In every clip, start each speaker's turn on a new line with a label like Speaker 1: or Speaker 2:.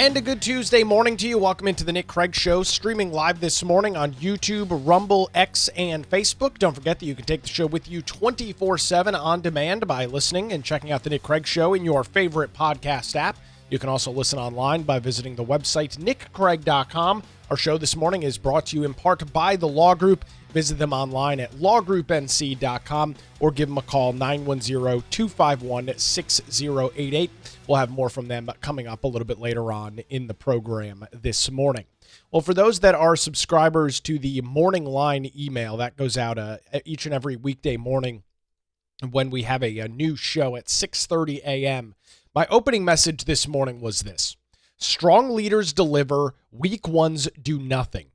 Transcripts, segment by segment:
Speaker 1: And a good Tuesday morning to you. Welcome into the Nick Craig Show, streaming live this morning on YouTube, Rumble, X, and Facebook. Don't forget that you can take the show with you 24/7 on demand by listening and checking out the Nick Craig Show in your favorite podcast app. You can also listen online by visiting the website nickcraig.com. Our show this morning is brought to you in part by the Law Group. Visit them online at lawgroupnc.com or give them a call, 910-251-6088. We'll have more from them coming up a little bit later on in the program this morning. Well, for those that are subscribers to the Morning Line email, that goes out each and every weekday morning when we have a new show at 6:30 a.m. My opening message this morning was this: strong leaders deliver, weak ones do nothing.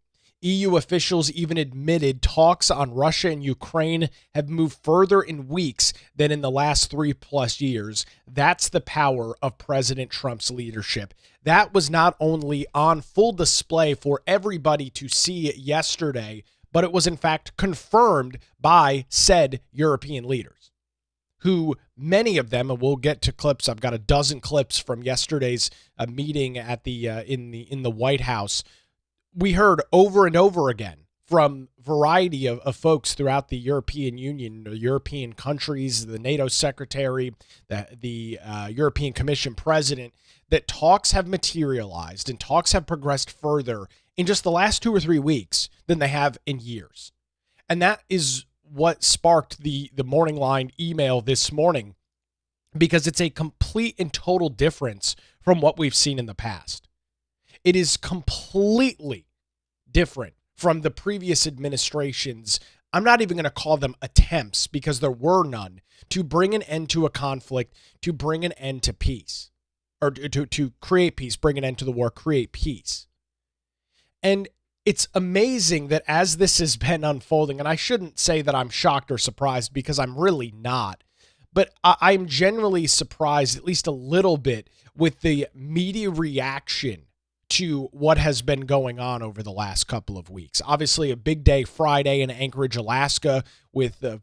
Speaker 1: EU officials even admitted talks on Russia and Ukraine have moved further in weeks than in the last 3+ years. That's the power of President Trump's leadership. That was not only on full display for everybody to see yesterday, but it was in fact confirmed by said European leaders, who many of them, and we'll get to clips. I've got a dozen clips from yesterday's meeting at the in the White House. We heard over and over again from a variety of folks throughout the European Union, the European countries, the NATO secretary, the European Commission president, that talks have materialized and talks have progressed further in just the last 2 or 3 weeks than they have in years. And that is what sparked the Morning Line email this morning, because it's a complete and total difference from what we've seen in the past. It is completely different from the previous administration's, I'm not even going to call them attempts because there were none, to bring an end to a conflict, to bring an end to peace, or to create peace, bring an end to the war, create peace. And it's amazing that as this has been unfolding, and I shouldn't say that I'm shocked or surprised because I'm really not, but I'm genuinely surprised, at least a little bit, with the media reaction to what has been going on over the last couple of weeks. Obviously, a big day Friday in Anchorage, Alaska, with the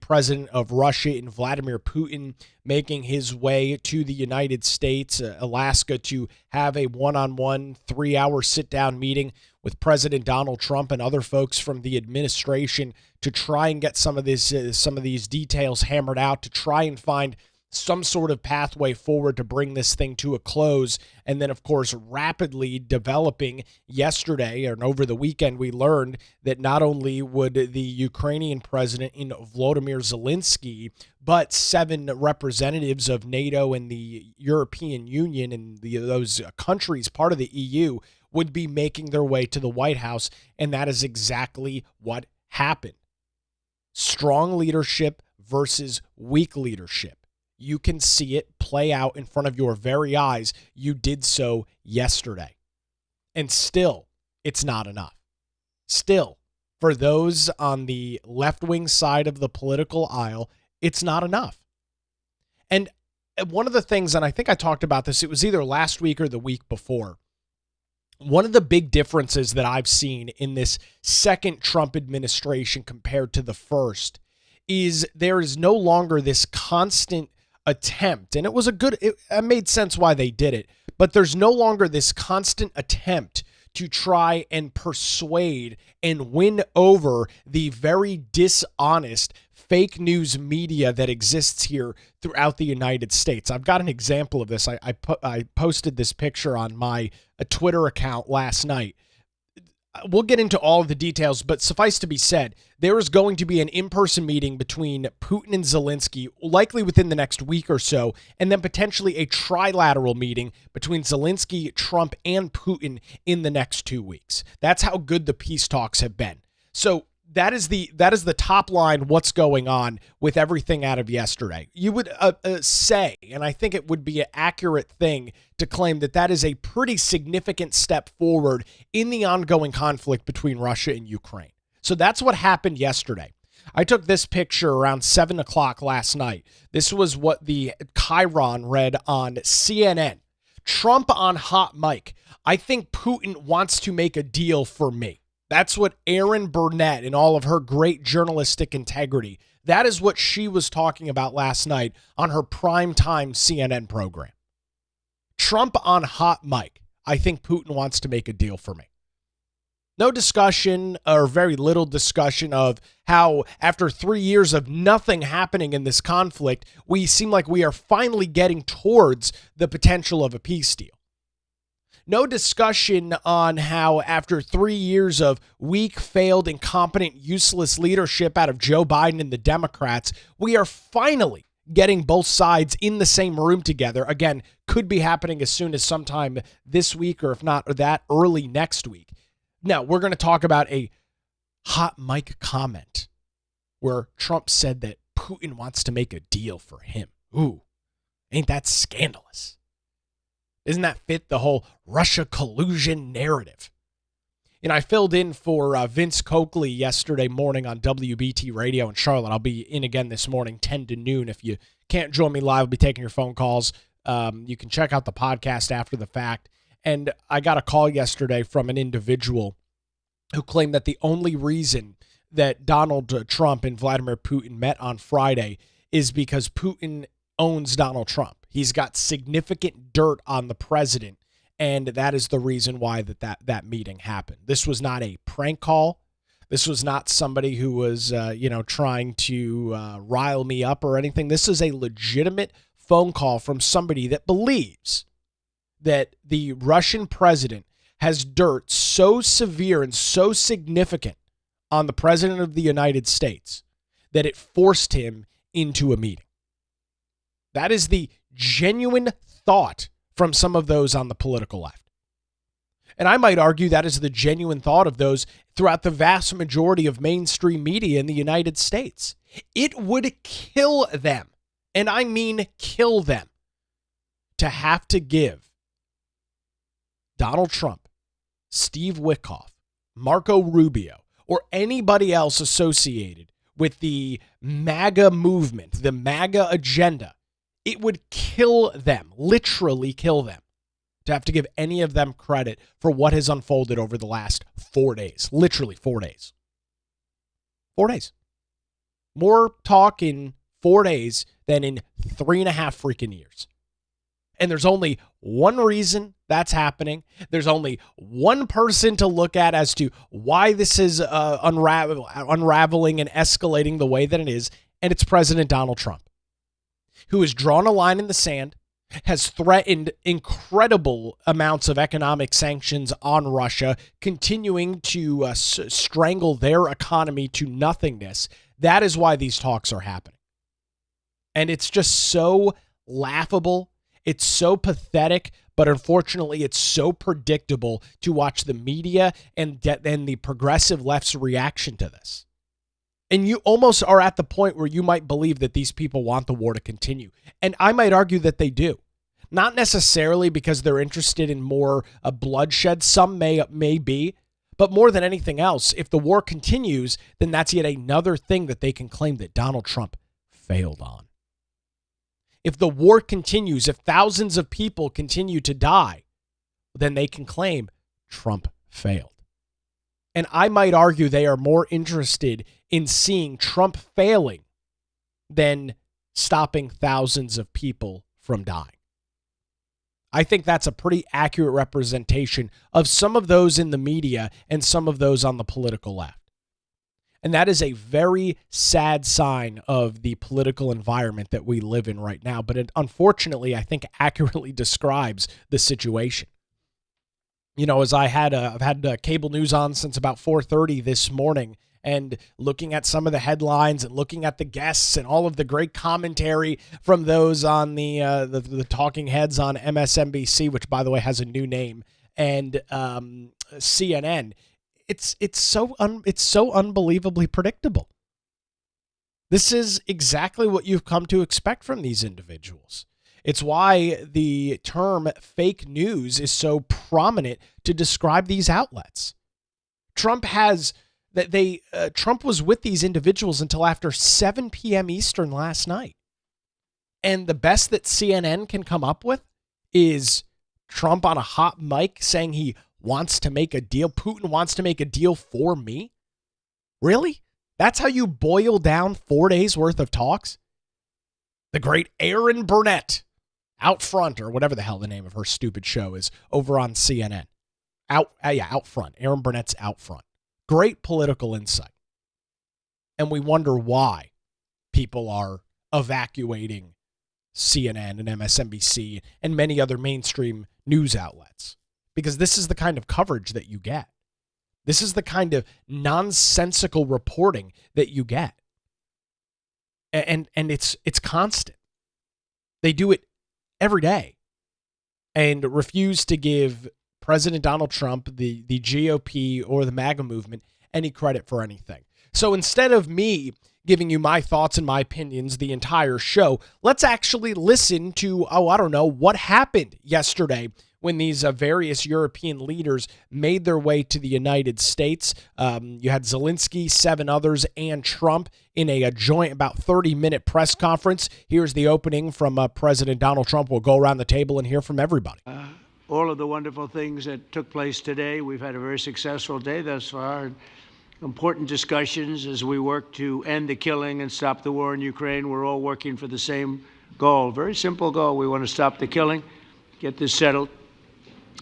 Speaker 1: president of Russia and Vladimir Putin making his way to the United States, Alaska, to have a one-on-one 3-hour sit-down meeting with President Donald Trump and other folks from the administration to try and get some of these details hammered out, to try and find some sort of pathway forward to bring this thing to a close. And then, of course, rapidly developing yesterday and over the weekend, we learned that not only would the Ukrainian president, Volodymyr Zelenskyy, but 7 representatives of NATO and the European Union and those countries, part of the EU, would be making their way to the White House. And that is exactly what happened. Strong leadership versus weak leadership. You can see it play out in front of your very eyes. You did so yesterday. And still, it's not enough. Still, for those on the left-wing side of the political aisle, it's not enough. And one of the things, and I think I talked about this, it was either last week or the week before, one of the big differences that I've seen in this second Trump administration compared to the first is there is no longer this constant attempt, and it made sense why they did it, but there's no longer this constant attempt to try and persuade and win over the very dishonest fake news media that exists here throughout the United States. I've got an example of this. I posted this picture on my Twitter account last night. We'll get into all of the details, but suffice to be said, there is going to be an in-person meeting between Putin and Zelenskyy, likely within the next week or so, and then potentially a trilateral meeting between Zelenskyy, Trump, and Putin in the next 2 weeks. That's how good the peace talks have been. So that is the top line, what's going on with everything out of yesterday. You would say, and I think it would be an accurate thing to claim, that that is a pretty significant step forward in the ongoing conflict between Russia and Ukraine. So that's what happened yesterday. I took this picture around 7 o'clock last night. This was what the Chiron read on CNN. Trump on hot mic. I think Putin wants to make a deal for me. That's what Erin Burnett, in all of her great journalistic integrity, that is what she was talking about last night on her primetime CNN program. Trump on hot mic. I think Putin wants to make a deal for me. No discussion or very little discussion of how after 3 years of nothing happening in this conflict, we seem like we are finally getting towards the potential of a peace deal. No discussion on how after 3 years of weak, failed, incompetent, useless leadership out of Joe Biden and the Democrats, we are finally getting both sides in the same room together. Again, could be happening as soon as sometime this week, or if not that, early next week. Now, we're going to talk about a hot mic comment where Trump said that Putin wants to make a deal for him. Ooh, ain't that scandalous? Doesn't that fit the whole Russia collusion narrative? And I filled in for Vince Coakley yesterday morning on WBT Radio in Charlotte. I'll be in again this morning, 10 to noon. If you can't join me live, I'll be taking your phone calls. You can check out the podcast after the fact. And I got a call yesterday from an individual who claimed that the only reason that Donald Trump and Vladimir Putin met on Friday is because Putin owns Donald Trump. He's got significant dirt on the president, and that is the reason why that meeting happened. This was not a prank call. This was not somebody who was, trying to rile me up or anything. This is a legitimate phone call from somebody that believes that the Russian president has dirt so severe and so significant on the president of the United States that it forced him into a meeting. That is the genuine thought from some of those on the political left. And I might argue that is the genuine thought of those throughout the vast majority of mainstream media in the United States. It would kill them, and I mean kill them, to have to give Donald Trump, Steve Witkoff, Marco Rubio, or anybody else associated with the MAGA movement, the MAGA agenda. It would kill them, literally kill them, to have to give any of them credit for what has unfolded over the last 4 days. Literally 4 days. 4 days. More talk in 4 days than in 3.5 freaking years. And there's only one reason that's happening. There's only one person to look at as to why this is unraveling and escalating the way that it is, and it's President Donald Trump, who has drawn a line in the sand, has threatened incredible amounts of economic sanctions on Russia, continuing to strangle their economy to nothingness. That is why these talks are happening. And it's just so laughable. It's so pathetic, but unfortunately, it's so predictable to watch the media and the progressive left's reaction to this. And you almost are at the point where you might believe that these people want the war to continue. And I might argue that they do. Not necessarily because they're interested in more bloodshed. Some may be. But more than anything else, if the war continues, then that's yet another thing that they can claim that Donald Trump failed on. If the war continues, if thousands of people continue to die, then they can claim Trump failed. And I might argue they are more interested in seeing Trump failing than stopping thousands of people from dying. I think that's a pretty accurate representation of some of those in the media and some of those on the political left. And that is a very sad sign of the political environment that we live in right now. But it, unfortunately, I think accurately describes the situation. You know, as I've had cable news on since about 4:30 this morning, and looking at some of the headlines and looking at the guests and all of the great commentary from those on the talking heads on MSNBC, which by the way has a new name, and CNN. It's so unbelievably predictable. This is exactly what you've come to expect from these individuals. It's why the term fake news is so prominent to describe these outlets. Trump was with these individuals until after 7 p.m. Eastern last night. And the best that CNN can come up with is Trump on a hot mic saying he wants to make a deal. Putin wants to make a deal for me. Really? That's how you boil down 4 days worth of talks? The great Aaron Burnett Out Front, or whatever the hell the name of her stupid show is, over on CNN. Out Front. Aaron Burnett's Out Front. Great political insight. And we wonder why people are evacuating CNN and MSNBC and many other mainstream news outlets. Because this is the kind of coverage that you get. This is the kind of nonsensical reporting that you get. And it's constant. They do it every day and refuse to give President Donald Trump, the GOP, or the MAGA movement any credit for anything. So instead of me giving you my thoughts and my opinions the entire show, let's actually listen to, what happened yesterday when these various European leaders made their way to the United States. You had Zelensky, 7 others, and Trump in a joint about 30-minute press conference. Here's the opening from President Donald Trump. We'll go around the table and hear from everybody.
Speaker 2: All of the wonderful things that took place today. We've had a very successful day thus far. Important discussions as we work to end the killing and stop the war in Ukraine. We're all working for the same goal, very simple goal. We want to stop the killing, get this settled.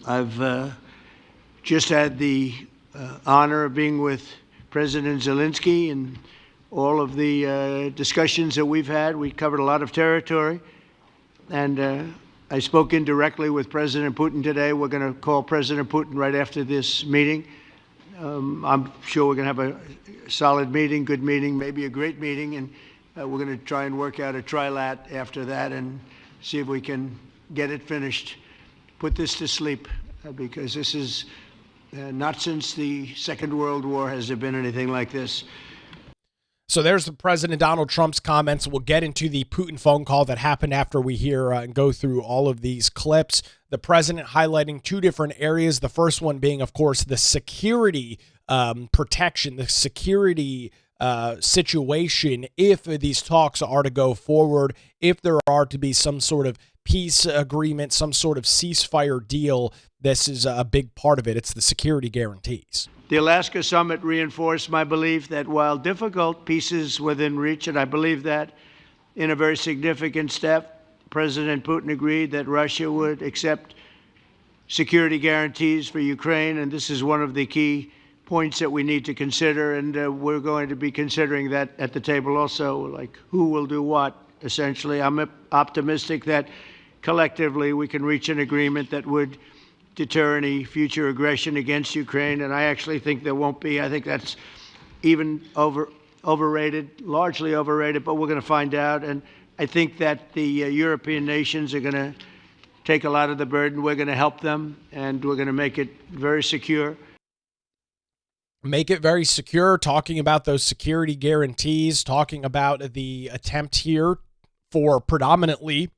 Speaker 2: I've just had the honor of being with President Zelensky and all of the discussions that we've had. We covered a lot of territory, and I spoke indirectly with President Putin today. We're going to call President Putin right after this meeting. I'm sure we're going to have a solid meeting, good meeting, maybe a great meeting, and we're going to try and work out a trilat after that and see if we can get it finished, put this to sleep, because this is not since the Second World War has there been anything like this.
Speaker 1: So there's the President Donald Trump's comments. We'll get into the Putin phone call that happened after we hear and go through all of these clips. The president highlighting 2 different areas. The first one being, of course, the security protection, the security situation if these talks are to go forward, if there are to be some sort of peace agreement, some sort of ceasefire deal. This is a big part of it. It's the security guarantees.
Speaker 2: The Alaska summit reinforced my belief that while difficult, peace is within reach, and I believe that in a very significant step, President Putin agreed that Russia would accept security guarantees for Ukraine, and this is one of the key points that we need to consider, and we're going to be considering that at the table also, like who will do what, essentially. I'm optimistic that collectively we can reach an agreement that would deter any future aggression against Ukraine, and I actually think there won't be. I think that's even overrated, largely overrated, but we're going to find out. And I think that the European nations are going to take a lot of the burden. We're going to help them, and we're going to make it very secure.
Speaker 1: Make it very secure, talking about those security guarantees, talking about the attempt here for predominantly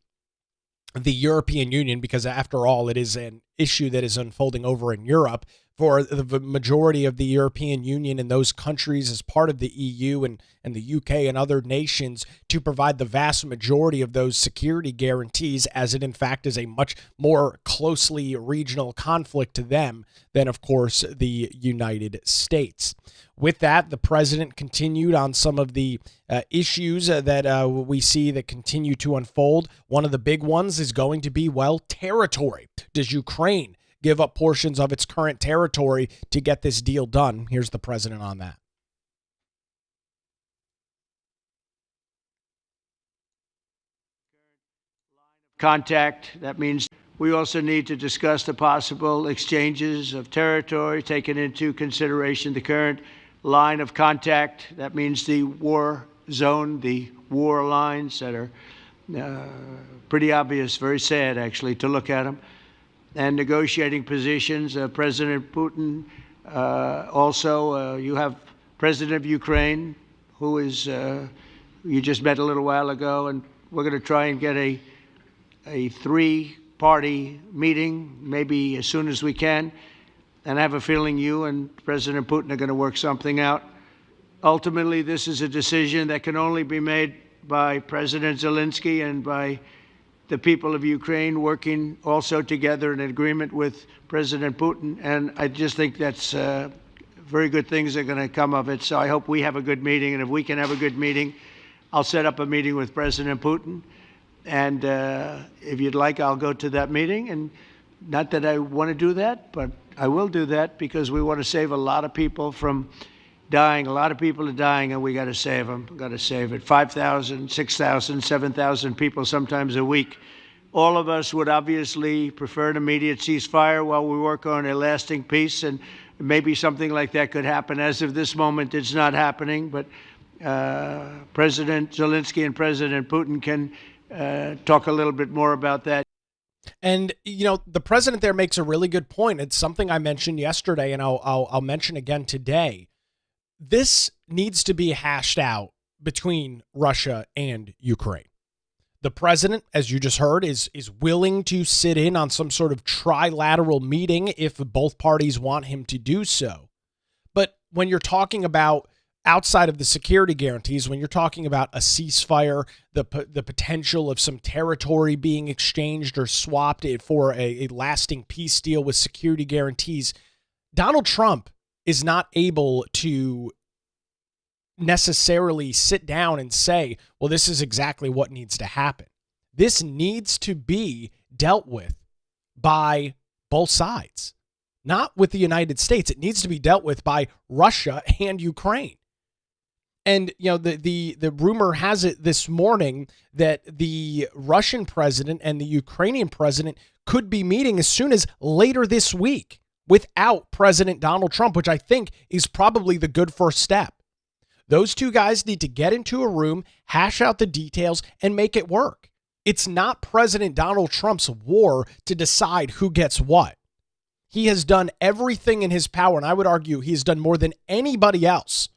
Speaker 1: the European Union, because after all, it is an issue that is unfolding over in Europe, for the majority of the European Union and those countries as part of the EU and the UK and other nations to provide the vast majority of those security guarantees, as it in fact is a much more closely regional conflict to them than, of course, the United States. With that, the president continued on some of the issues that we see that continue to unfold. One of the big ones is going to be, territory. Does Ukraine give up portions of its current territory to get this deal done? Here's the president on that.
Speaker 2: Contact, that means we also need to discuss the possible exchanges of territory, taking into consideration the current line of contact. That means the war zone, the war lines that are pretty obvious, very sad actually to look at them. And negotiating positions. President Putin, also you have President of Ukraine, who is, you just met a little while ago, and we're going to try and get a 3-party meeting, maybe as soon as we can. And I have a feeling you and President Putin are going to work something out. Ultimately, this is a decision that can only be made by President Zelensky and by the people of Ukraine working also together in agreement with President Putin. And I just think that's very good things are going to come of it. So I hope we have a good meeting. And if we can have a good meeting, I'll set up a meeting with President Putin. And if you'd like, I'll go to that meeting. And not that I want to do that, but I will do that because we want to save a lot of people from dying. A lot of people are dying, and we got to save them. We got to save it. 5,000, 6,000, 7,000 people sometimes a week. All of us would obviously prefer an immediate ceasefire while we work on a lasting peace, and maybe something like that could happen. As of this moment, it's not happening, but President Zelenskyy and President Putin can talk a little bit more about that.
Speaker 1: And, you know, the president there makes a really good point. It's something I mentioned yesterday, and I'll mention again today. This needs to be hashed out between Russia and Ukraine. The president, as you just heard, is willing to sit in on some sort of trilateral meeting if both parties want him to do so. But when you're talking about outside of the security guarantees, when you're talking about a ceasefire, the potential of some territory being exchanged or swapped for a lasting peace deal with security guarantees, Donald Trump is not able to necessarily sit down and say, well, this is exactly what needs to happen. This needs to be dealt with by both sides, not with the United States. It needs to be dealt with by Russia and Ukraine. And, you know, the rumor has it this morning that the Russian president and the Ukrainian president could be meeting as soon as later this week without President Donald Trump, which I think is probably the good first step. Those two guys need to get into a room, hash out the details, and make it work. It's not President Donald Trump's war to decide who gets what. He has done everything in his power, and I would argue he has done more than anybody else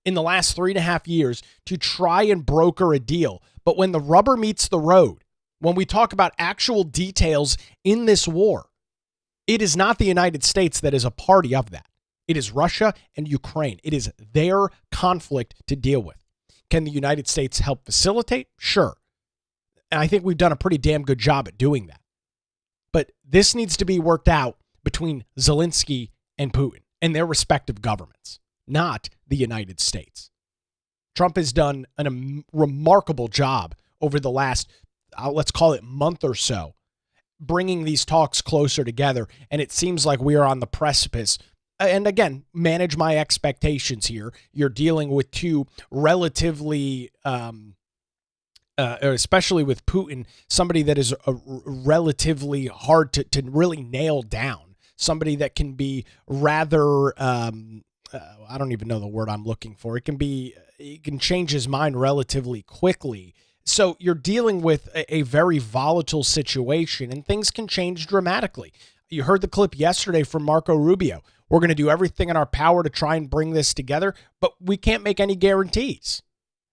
Speaker 1: in the last 3.5 years to try and broker a deal. But when the rubber meets the road, when we talk about actual details in this war, it is not the United States that is a party of that. It is Russia and Ukraine. It is their conflict to deal with. Can the United States help facilitate? Sure. And I think we've done a pretty damn good job at doing that. But this needs to be worked out between Zelenskyy and Putin and their respective governments, not the United States. Trump has done a remarkable job over the last, let's call it month or so, bringing these talks closer together. And it seems like we are on the precipice. And again, manage my expectations here. You're dealing with two relatively, especially with Putin, somebody that is relatively hard to really nail down. Somebody that can be rather, I don't even know the word I'm looking for. He can change his mind relatively quickly. So you're dealing with a very volatile situation, and things can change dramatically. You heard the clip yesterday from Marco Rubio. We're going to do everything in our power to try and bring this together, but we can't make any guarantees.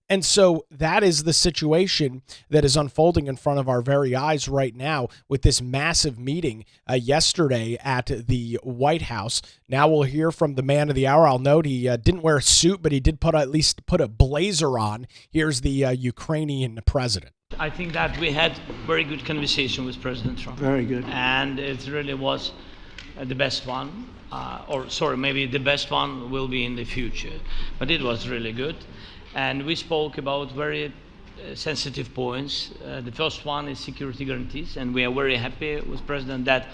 Speaker 1: And so that is the situation that is unfolding in front of our very eyes right now with this massive meeting yesterday at the White House. Now we'll hear from the man of the hour. I'll note he didn't wear a suit, but he did at least put a blazer on. Here's the Ukrainian president.
Speaker 3: I think that we had very good conversation with President Trump.
Speaker 2: Very good.
Speaker 3: And it really was the best one. Maybe the best one will be in the future. But it was really good. And we spoke about very sensitive points. The first one is security guarantees. And we are very happy with President that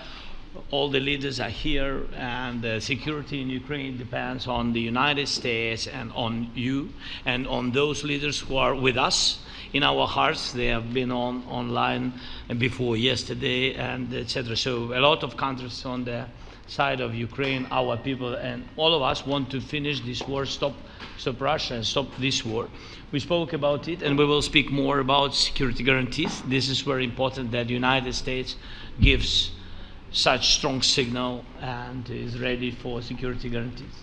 Speaker 3: all the leaders are here, and the security in Ukraine depends on the United States and on you and on those leaders who are with us in our hearts. They have been online before yesterday, and etc. So a lot of countries on the side of Ukraine, our people, and all of us want to finish this war, stop Russia and stop this war. We spoke about it, and we will speak more about security guarantees. This is very important that the United States gives such strong signal and is ready for security guarantees.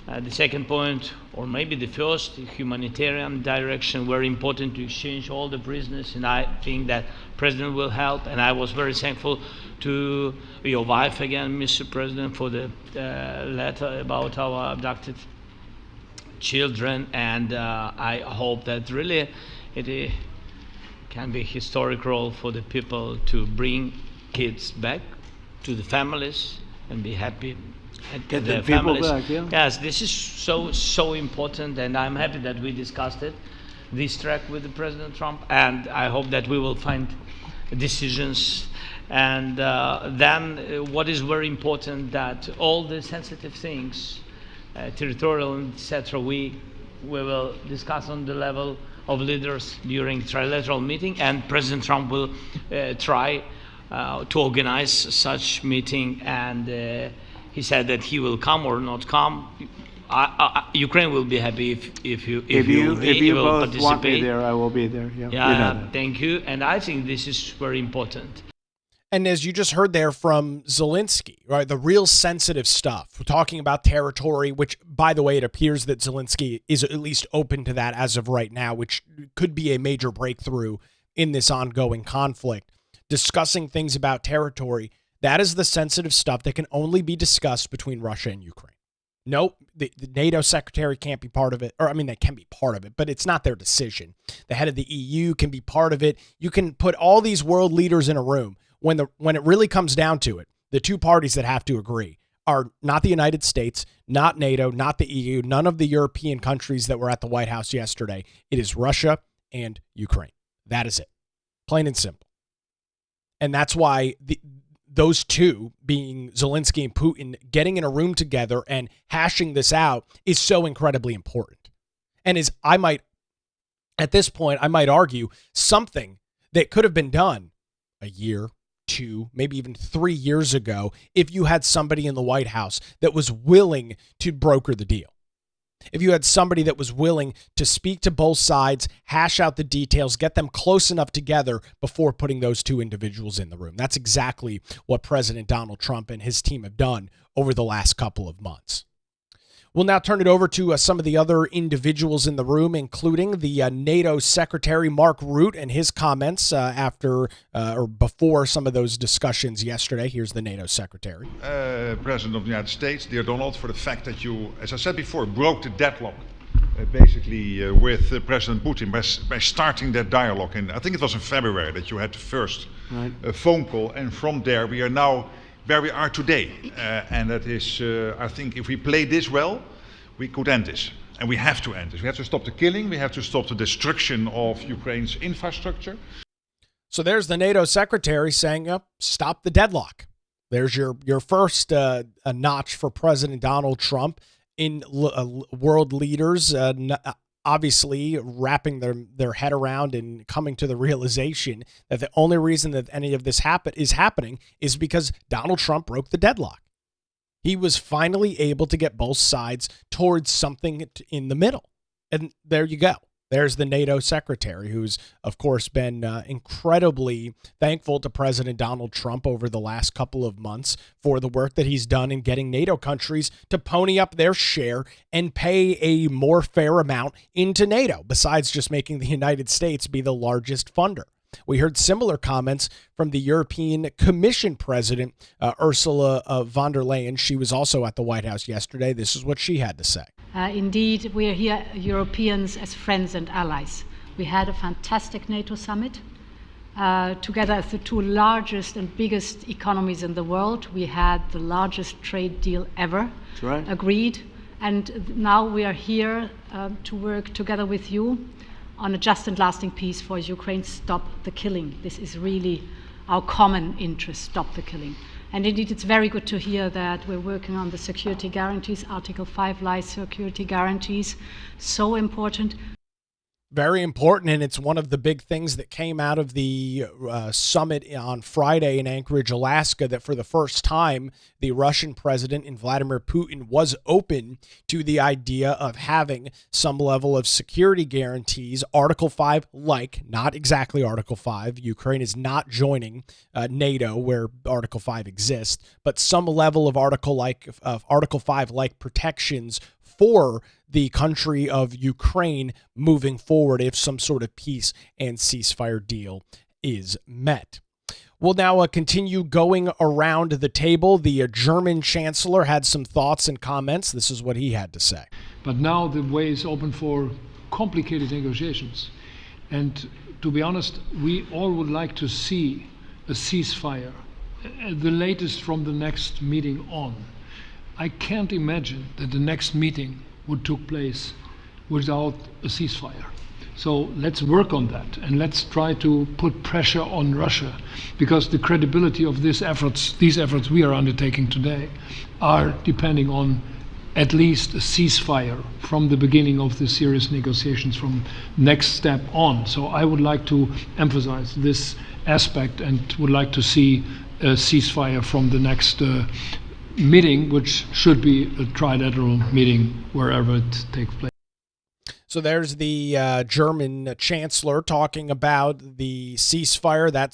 Speaker 3: The second point, or maybe the first, humanitarian direction, very important to exchange all the prisoners, and I think that President will help. And I was very thankful to your wife again, Mr. President, for the letter about our abducted children, and I hope that really it can be a historic role for the people to bring kids back to the families and be happy.
Speaker 2: Get the people back, yeah.
Speaker 3: Yes, this is so important, and I'm happy that we discussed it. this track with the President Trump, and I hope that we will find decisions. And then what is very important, that all the sensitive things, territorial, etc., we will discuss on the level of leaders during trilateral meeting, and President Trump will try to organize such meeting, and he said that he will come or not come. Ukraine will be happy if you will
Speaker 2: both
Speaker 3: participate.
Speaker 2: Want me there, I will be there. Yeah,
Speaker 3: yeah,
Speaker 2: you know that.
Speaker 3: thank you. And I think this is very important.
Speaker 1: And as you just heard there from Zelenskyy, right, the real sensitive stuff, we're talking about territory, which, by the way, it appears that Zelenskyy is at least open to that as of right now, which could be a major breakthrough in this ongoing conflict. Discussing things about territory, that is the sensitive stuff that can only be discussed between Russia and Ukraine. Nope, the NATO secretary can't be part of it. Or, I mean, they can be part of it, but it's not their decision. The head of the EU can be part of it. You can put all these world leaders in a room. When it really comes down to it, the two parties that have to agree are not the United States, not NATO, not the EU, none of the European countries that were at the White House yesterday. It is Russia and Ukraine. That is it. Plain and simple. And that's why those two, being Zelenskyy and Putin, getting in a room together and hashing this out is so incredibly important. And at this point, I might argue something that could have been done a year, 2, maybe even 3 years ago, if you had somebody in the White House that was willing to broker the deal. If you had somebody that was willing to speak to both sides, hash out the details, get them close enough together before putting those two individuals in the room. That's exactly what President Donald Trump and his team have done over the last couple of months. We'll now turn it over to some of the other individuals in the room, including the NATO Secretary Mark Rutte and his comments after or before some of those discussions yesterday. Here's the NATO Secretary.
Speaker 4: President of the United States, dear Donald, for the fact that you, as I said before, broke the deadlock basically with President Putin by starting that dialogue. And I think it was in February that you had the first phone call, and from there we are now where we are today, and that is, I think, if we play this well, we could end this, and we have to end this. We have to stop the killing. We have to stop the destruction of Ukraine's infrastructure.
Speaker 1: So there's the NATO secretary saying, stop the deadlock. There's your first a notch for President Donald Trump in world leaders, obviously wrapping their head around and coming to the realization that the only reason that any of this is happening is because Donald Trump broke the deadlock. He was finally able to get both sides towards something in the middle. And there you go. There's the NATO secretary, who's, of course, been incredibly thankful to President Donald Trump over the last couple of months for the work that he's done in getting NATO countries to pony up their share and pay a more fair amount into NATO, besides just making the United States be the largest funder. We heard similar comments from the European Commission President, Ursula von der Leyen. She was also at the White House yesterday. This is what she had to say.
Speaker 5: Indeed, we are here, Europeans, as friends and allies. We had a fantastic NATO summit. Together as the two largest and biggest economies in the world, we had the largest trade deal ever agreed. And now we are here to work together with you on a just and lasting peace for Ukraine. Stop the killing. This is really our common interest, stop the killing. And indeed, it's very good to hear that we're working on the security guarantees, Article 5 lies security guarantees, so important.
Speaker 1: Very important, and it's one of the big things that came out of the summit on Friday in Anchorage, Alaska, that for the first time, the Russian president and Vladimir Putin was open to the idea of having some level of security guarantees, Article 5 like, not exactly Article 5. Ukraine is not joining NATO where Article 5 exists, but some level of Article 5 like protections for the country of Ukraine moving forward if some sort of peace and ceasefire deal is met. We'll now continue going around the table. The German chancellor had some thoughts and comments. This is what he had to say.
Speaker 6: But now the way is open for complicated negotiations. And to be honest, we all would like to see a ceasefire, the latest from the next meeting on. I can't imagine that the next meeting would take place without a ceasefire. So let's work on that, and let's try to put pressure on Russia, because the credibility of these efforts we are undertaking today, are depending on at least a ceasefire from the beginning of the serious negotiations from next step on. So I would like to emphasize this aspect and would like to see a ceasefire from the next meeting, which should be a trilateral meeting wherever it takes place.
Speaker 1: So there's the German chancellor talking about the ceasefire. That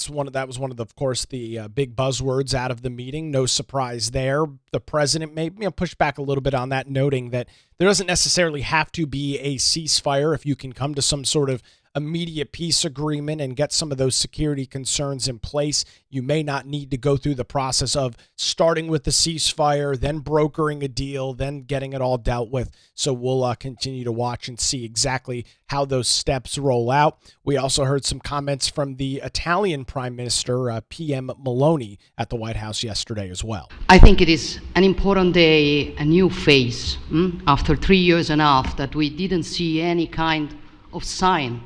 Speaker 1: was one of the, of course, the big buzzwords out of the meeting. No surprise there. The president may push back a little bit on that, noting that there doesn't necessarily have to be a ceasefire if you can come to some sort of immediate peace agreement and get some of those security concerns in place. You may not need to go through the process of starting with the ceasefire, then brokering a deal, then getting it all dealt with. So we'll continue to watch and see exactly how those steps roll out. We also heard some comments from the Italian Prime Minister, PM Meloni, at the White House yesterday as well.
Speaker 7: I think it is an important day, a new phase, after 3 years and a half that we didn't see any kind of sign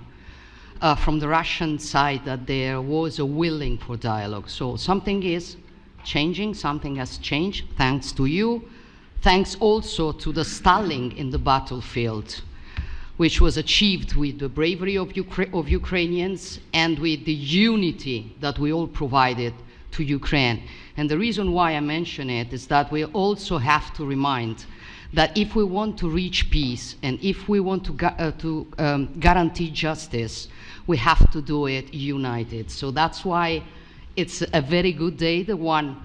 Speaker 7: from the Russian side that there was a willing for dialogue. So something is changing, something has changed, thanks to you. Thanks also to the stalling in the battlefield, which was achieved with the bravery of Ukrainians and with the unity that we all provided to Ukraine. And the reason why I mention it is that we also have to remind that if we want to reach peace and if we want to guarantee justice, we have to do it united. So that's why it's a very good day, the one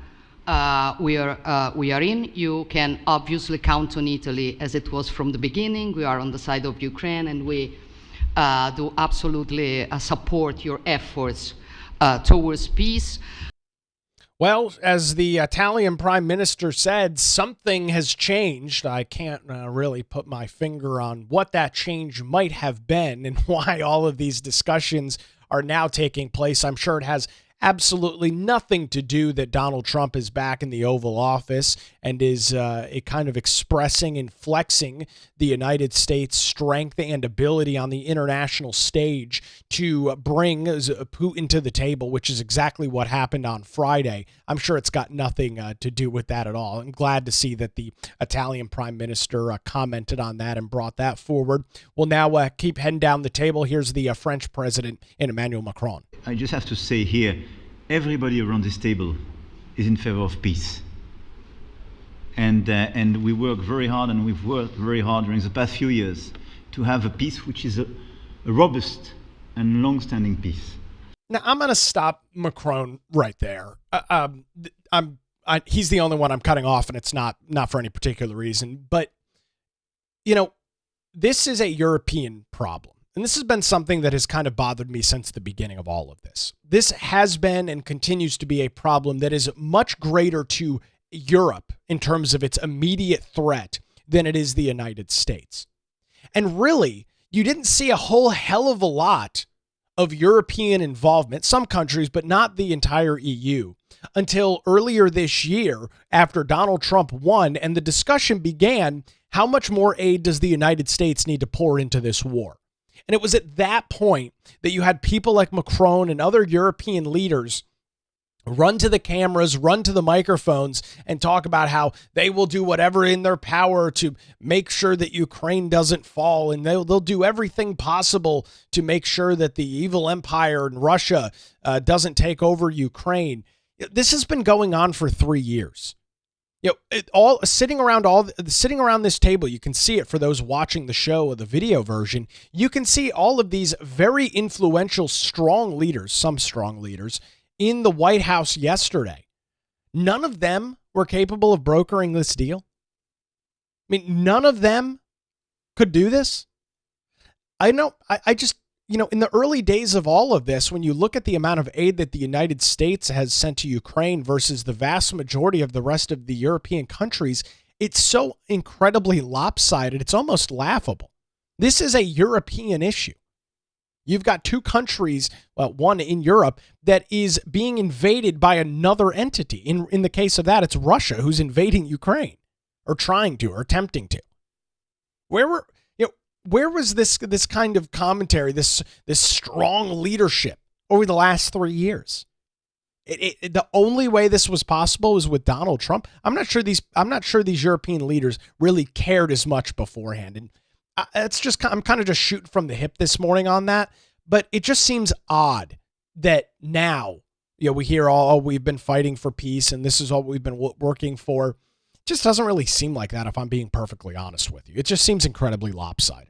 Speaker 7: we are in. You can obviously count on Italy as it was from the beginning. We are on the side of Ukraine, and we do absolutely support your efforts towards peace.
Speaker 1: Well, as the Italian Prime Minister said, something has changed. I can't really put my finger on what that change might have been and why all of these discussions are now taking place. I'm sure it has absolutely nothing to do that Donald Trump is back in the Oval Office and is kind of expressing and flexing the United States' strength and ability on the international stage to bring Putin to the table, which is exactly what happened on Friday. I'm sure it's got nothing to do with that at all. I'm glad to see that the Italian Prime Minister commented on that and brought that forward. We'll now keep heading down the table. Here's the French President, Emmanuel Macron.
Speaker 8: I just have to say here, everybody around this table is in favor of peace. And we work very hard, and we've worked very hard during the past few years to have a peace which is a robust and long-standing peace.
Speaker 1: Now, I'm going to stop Macron right there. He's the only one I'm cutting off, and it's not for any particular reason. But, this is a European problem. And this has been something that has kind of bothered me since the beginning of all of this. This has been and continues to be a problem that is much greater to Europe in terms of its immediate threat than it is the United States. And really, you didn't see a whole hell of a lot of European involvement, some countries, but not the entire EU, until earlier this year after Donald Trump won and the discussion began, how much more aid does the United States need to pour into this war? And it was at that point that you had people like Macron and other European leaders run to the cameras, run to the microphones, and talk about how they will do whatever in their power to make sure that Ukraine doesn't fall, and they'll do everything possible to make sure that the evil empire in Russia doesn't take over Ukraine. This has been going on for 3 years. Sitting around this table, you can see it for those watching the show or the video version. You can see all of these very influential, strong leaders, some strong leaders, in the White House yesterday. None of them were capable of brokering this deal. I mean, none of them could do this. I know. I just, in the early days of all of this, when you look at the amount of aid that the United States has sent to Ukraine versus the vast majority of the rest of the European countries, it's so incredibly lopsided. It's almost laughable. This is a European issue. You've got two countries, one in Europe, that is being invaded by another entity. In the case of that, it's Russia who's invading Ukraine, or trying to, or attempting to. where was this kind of commentary, this strong leadership over the last 3 years? The only way this was possible was with Donald Trump. I'm not sure these European leaders really cared as much beforehand, and I'm kind of just shooting from the hip this morning on that. But it just seems odd that now, we hear we've been fighting for peace and this is all we've been working for. It just doesn't really seem like that, if I'm being perfectly honest with you. It just seems incredibly lopsided.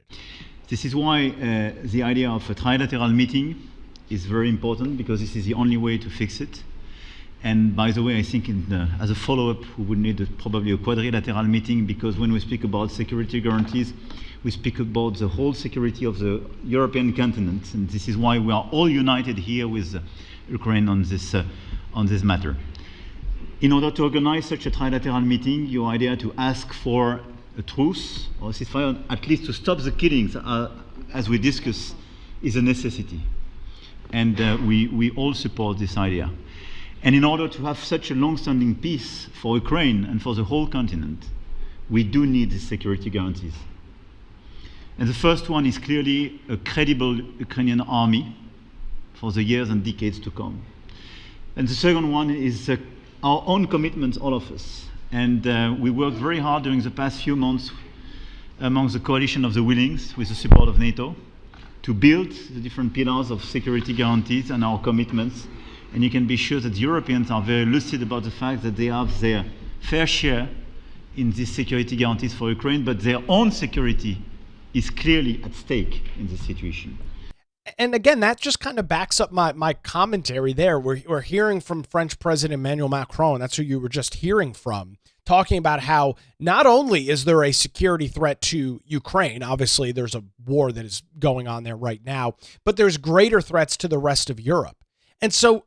Speaker 8: This is why the idea of a trilateral meeting is very important, because this is the only way to fix it. And by the way, I think as a follow-up, we would need probably a quadrilateral meeting, because when we speak about security guarantees, we speak about the whole security of the European continent. And this is why we are all united here with Ukraine on this matter. In order to organize such a trilateral meeting, your idea to ask for a truce or a ceasefire, at least to stop the killings, as we discussed, is a necessity. And we all support this idea. And in order to have such a long-standing peace for Ukraine and for the whole continent, we do need these security guarantees. And the first one is clearly a credible Ukrainian army for the years and decades to come. And the second one is our own commitment, all of us. And we worked very hard during the past few months among the coalition of the willings, with the support of NATO, to build the different pillars of security guarantees and our commitments. And you can be sure that the Europeans are very lucid about the fact that they have their fair share in these security guarantees for Ukraine, but their own security is clearly at stake in this situation.
Speaker 1: And again, that just kind of backs up my commentary there. We're hearing from French President Emmanuel Macron, that's who you were just hearing from, talking about how not only is there a security threat to Ukraine, obviously there's a war that is going on there right now, but there's greater threats to the rest of Europe. And so,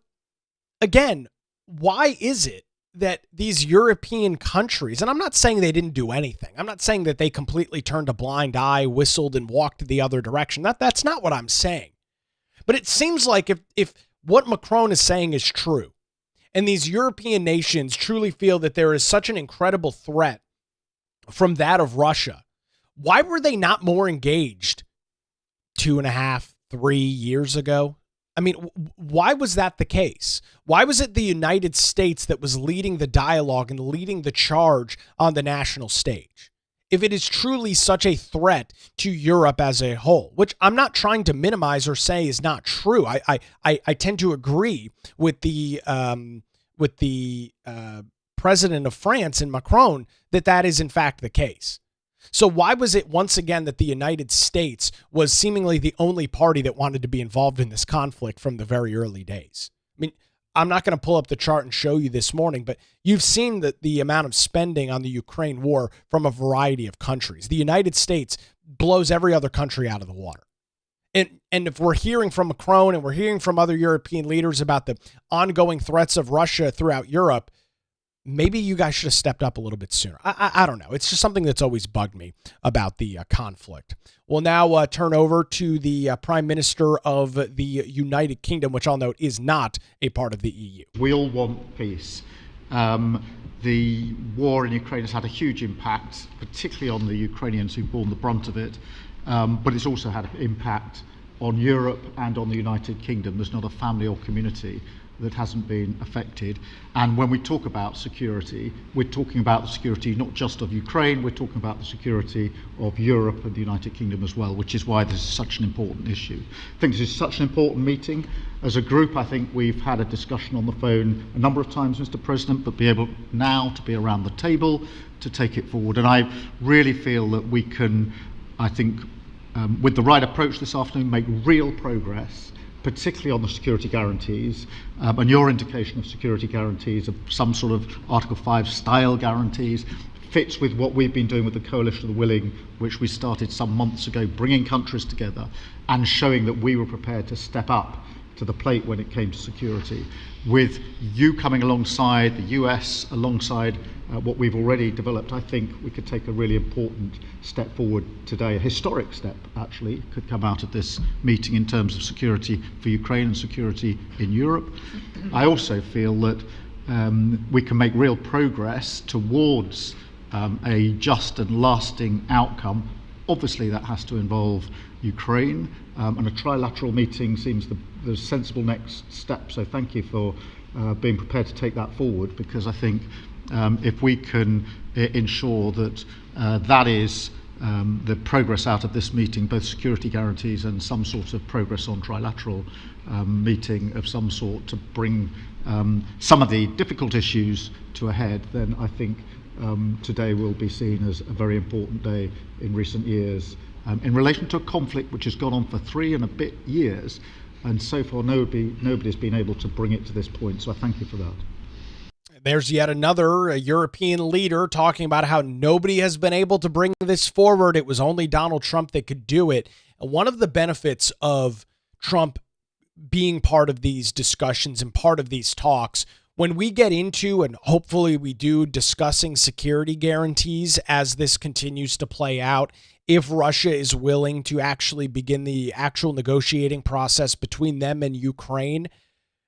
Speaker 1: again, why is it that these European countries, and I'm not saying they didn't do anything. I'm not saying that they completely turned a blind eye, whistled, and walked the other direction. That's not what I'm saying. But it seems like if what Macron is saying is true, and these European nations truly feel that there is such an incredible threat from that of Russia, why were they not more engaged 2.5, 3 years ago? I mean, why was that the case? Why was it the United States that was leading the dialogue and leading the charge on the national stage? If it is truly such a threat to Europe as a whole, which I'm not trying to minimize or say is not true. I tend to agree with the president of France and Macron that is in fact the case. So why was it once again that the United States was seemingly the only party that wanted to be involved in this conflict from the very early days? I mean, I'm not going to pull up the chart and show you this morning, but you've seen the amount of spending on the Ukraine war from a variety of countries. The United States blows every other country out of the water. And if we're hearing from Macron and we're hearing from other European leaders about the ongoing threats of Russia throughout Europe, maybe you guys should have stepped up a little bit sooner. I don't know. It's just something that's always bugged me about the conflict. We'll now turn over to the Prime Minister of the United Kingdom, which I'll note is not a part of the EU.
Speaker 9: We all want peace. The war in Ukraine has had a huge impact, particularly on the Ukrainians who've borne the brunt of it, but it's also had an impact on Europe and on the United Kingdom. There's not a family or community that hasn't been affected. And when we talk about security, we're talking about the security not just of Ukraine, we're talking about the security of Europe and the United Kingdom as well, which is why this is such an important issue. I think this is such an important meeting. As a group, I think we've had a discussion on the phone a number of times, Mr. President, but be able now to be around the table to take it forward. And I really feel that we can, I think, with the right approach this afternoon, make real progress, particularly on the security guarantees, and your indication of security guarantees of some sort of Article 5 style guarantees fits with what we've been doing with the Coalition of the Willing, which we started some months ago, bringing countries together and showing that we were prepared to step up to the plate when it came to security. With you coming alongside, the US alongside what we've already developed, I think we could take a really important step forward today. A historic step, actually, could come out of this meeting in terms of security for Ukraine and security in Europe. I also feel that we can make real progress towards a just and lasting outcome Obviously, that has to involve Ukraine, and a trilateral meeting seems the sensible next step. So thank you for being prepared to take that forward, because I think if we can ensure that that is the progress out of this meeting, both security guarantees and some sort of progress on trilateral meeting of some sort to bring some of the difficult issues to a head, then I think today will be seen as a very important day in recent years in relation to a conflict which has gone on for 3 and a bit years, and so far nobody's been able to bring it to this point. So I thank you for that.
Speaker 1: There's yet another European leader talking about how nobody has been able to bring this forward. It was only Donald Trump that could do it. And one of the benefits of Trump being part of these discussions and part of these talks, when we get into, and hopefully we do, discussing security guarantees as this continues to play out, if Russia is willing to actually begin the actual negotiating process between them and Ukraine,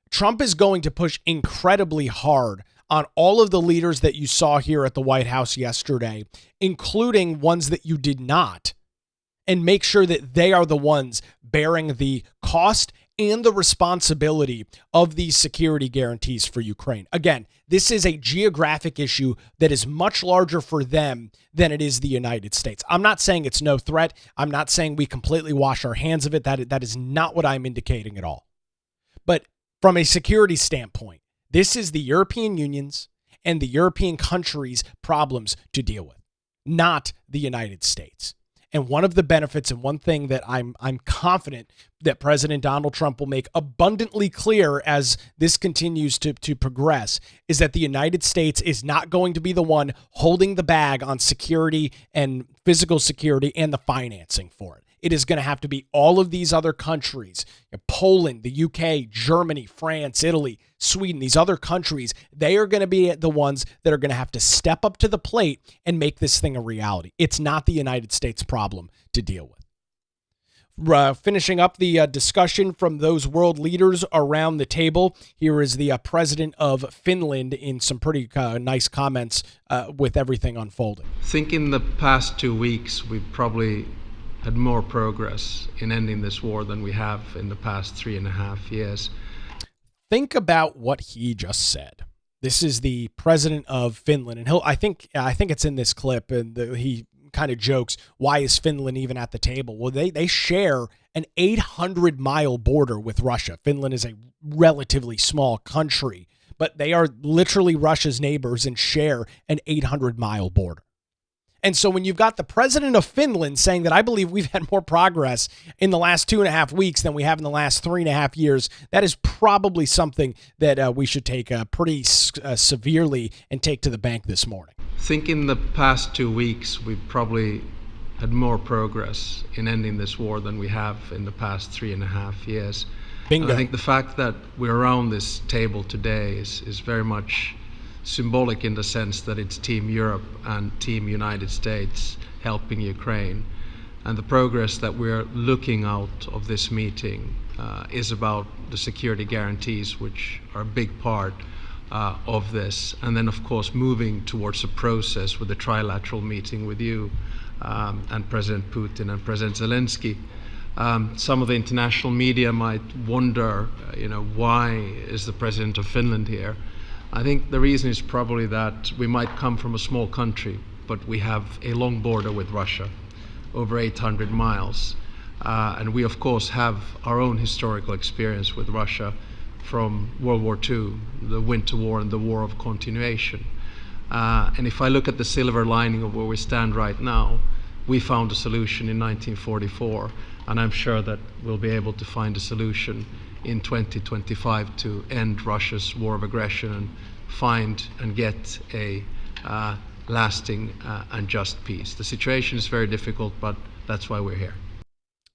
Speaker 1: Trump is going to push incredibly hard on all of the leaders that you saw here at the White House yesterday, including ones that you did not, and make sure that they are the ones bearing the cost and the responsibility of these security guarantees for Ukraine. Again, this is a geographic issue that is much larger for them than it is the United States. I'm not saying it's no threat. I'm not saying we completely wash our hands of it. That is not what I'm indicating at all. But from a security standpoint, this is the European Union's and the European countries' problems to deal with, not the United States. And one of the benefits, and one thing that I'm confident that President Donald Trump will make abundantly clear as this continues to progress, is that the United States is not going to be the one holding the bag on security and physical security and the financing for it. It is going to have to be all of these other countries, Poland, the UK, Germany, France, Italy, Sweden, these other countries. They are going to be the ones that are going to have to step up to the plate and make this thing a reality. It's not the United States problem to deal with. Finishing up the discussion from those world leaders around the table, here is the president of Finland in some pretty nice comments with everything unfolding.
Speaker 10: I think in the past 2 weeks, we've probably had more progress in ending this war than we have in the past 3.5 years.
Speaker 1: Think about what he just said. This is the president of Finland, and I think it's in this clip, and he kind of jokes, why is Finland even at the table? Well, they share an 800-mile border with Russia. Finland is a relatively small country, but they are literally Russia's neighbors and share an 800-mile border. And so when you've got the president of Finland saying that I believe we've had more progress in the last 2.5 weeks than we have in the last 3.5 years, that is probably something that we should take pretty severely and take to the bank this morning.
Speaker 10: I think in the past 2 weeks, we've probably had more progress in ending this war than we have in the past 3.5 years.
Speaker 1: Bingo.
Speaker 10: And I think the fact that we're around this table today is very much symbolic in the sense that it's Team Europe and Team United States helping Ukraine. And the progress that we're looking out of this meeting is about the security guarantees, which are a big part of this. And then, of course, moving towards a process with a trilateral meeting with you and President Putin and President Zelenskyy. Some of the international media might wonder, why is the president of Finland here? I think the reason is probably that we might come from a small country, but we have a long border with Russia, over 800 miles. And we, of course, have our own historical experience with Russia from World War II, the Winter War and the War of Continuation. And if I look at the silver lining of where we stand right now, we found a solution in 1944, and I'm sure that we'll be able to find a solution in 2025 to end Russia's war of aggression and find and get a lasting and just peace. The situation is very difficult, but that's why we're here.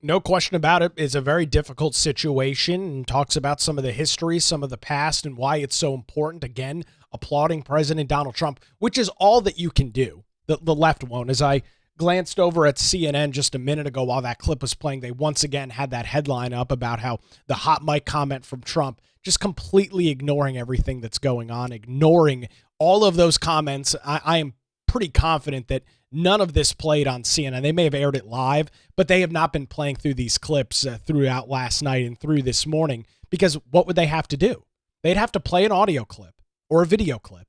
Speaker 1: No question about it. It's a very difficult situation, and talks about some of the history, some of the past, and why it's so important. Again, applauding President Donald Trump, which is all that you can do. The left won't. As I glanced over at CNN just a minute ago while that clip was playing, they once again had that headline up about how the hot mic comment from Trump, just completely ignoring everything that's going on, ignoring all of those comments. I am pretty confident that none of this played on CNN. They may have aired it live, but they have not been playing through these clips throughout last night and through this morning, because what would they have to do? They'd have to play an audio clip or a video clip